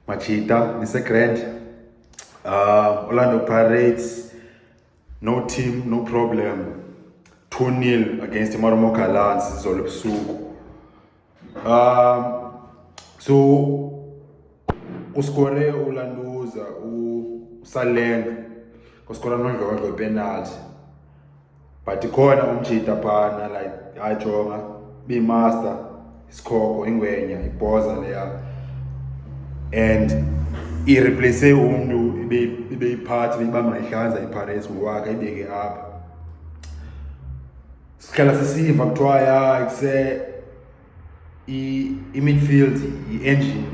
Machita, Mr. Grand, Orlando Pirates, no team, no problem. 2-0 against the Marumo Gallants, Zolo Busuku. So, uskore ulanduza usalenga kuskora nodlo penalty, but ikhona umchita phana like ajonga be master isikhoko ingwenya ibhoza leya and ireplace umuntu ibe iphathi beyibamba ihlanza iPirates ngowakhe ibeke apha. Sikhala sisiva kuthiwa ya kuse i-midfield i-engine,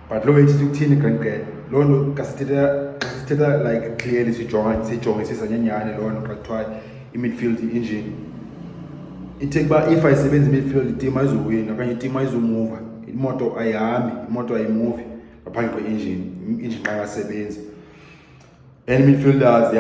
but lo ethi ukuthini grand lo nto kasithetha like clearly sijongisisa nyanyane lo nto xa kuthiwa i-midfield i-engine. Ithe kuba if ayisebenzi i-midfield team ayizowina okanye team ayizomova, imoto ayihambi, imoto ayimuvi ngaphandle kwe-engine, i-engine xa ingasebenzi. And midfielders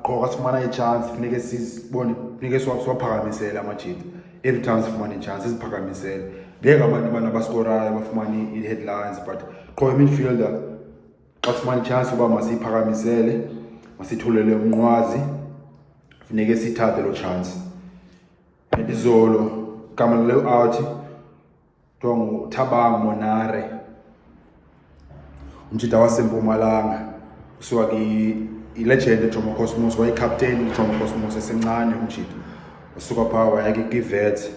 qho xa sifumana i-chance funeke sizibone, funeke siwaphakamisele amajita. Every time sifumana i-chance siziphakamisele. Ngeke abantu abaskorayo bafumane i-headlines, but qho i-midfielder xa sifumana i-chance uba masiyiphakamisele, masithulele umnqwazi, funeke siyithathe lo chance. And izolo igama le out kuthiwa nguThabang Monare, umjita waseMpumalanga, usuka i-legend eJomo Cosmos, wayicaptain eJomo Cosmos esemncane umjita. Usuka phaa wayeka i-Vets,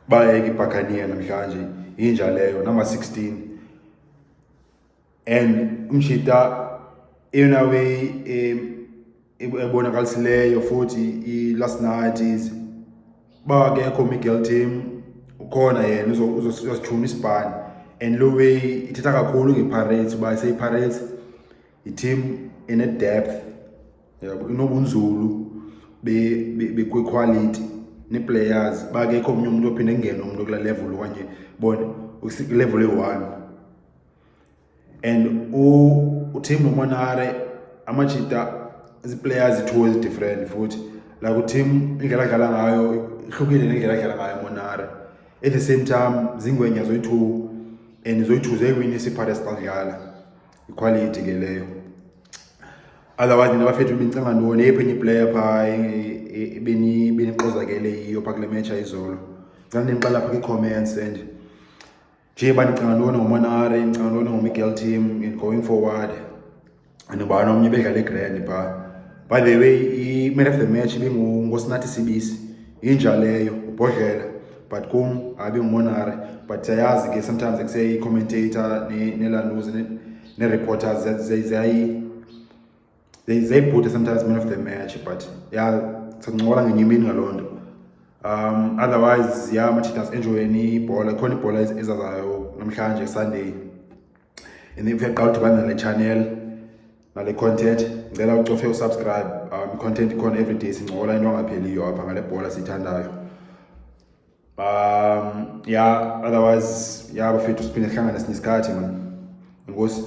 bayeka iBuccaneer namhlanje, inja leyo number 16. And umjita eyona way ebonakalisileyo futhi i-last night is bakekho Miguel Timm, ukhona yena uzosijuma isibhani. And lo way ithetha kakhulu ngePirates uba seyiPirates i-team ene-depth, inobunzulu bekwe-quality ne-players. Bakekho omnye umuntu ophinde kungena umuntu kula level okanye bone level e-1. And uTimm noMonare amajita zi-players two ezi-different futhi. Like uTimm indlela adlala ngayo ihlukile nendlela adlala ngayo Monare. At the same time zingwenya zoyi-2 and zoyi-2 zeyiwinisa iPirates xa kudlala, equality ke leyo. Otherwise nina bafethu bencinga ntoni yephi enye iplayer phaa beniqozakele yiyo phaa kule match ayizolo? Xa ndinixela phaa kwi-comments. And nje bandicinga ntoni ngoMonare, ndicinga ntoni ngoMiguel Timm and going forward, and ubani omnye bedlala egrand phaa. By the way, i-man of the match ibingusinathi Sibisi, inja leyo ubhodlela, but kum abinguMonare. But siyayazi ke sometimes ekuse i-commentator nelanduzi ne-reporters zayibhutha sometimes man of the match, but sancokola ngenye imini ngaloo nto. Otherwise machita enjoyeni ibhola, ikhona ibhola ezazayo namhlanje Sunday, and if uyaqa udibana nale channel nale content ngicela ucofe usubscribe. Content ikhona everyday, sincokola into angapheliyo apha ngale bhola siyithandayo. Otherwise bafethu siphinde sihlangane esinye isikhathi man. Inkosi.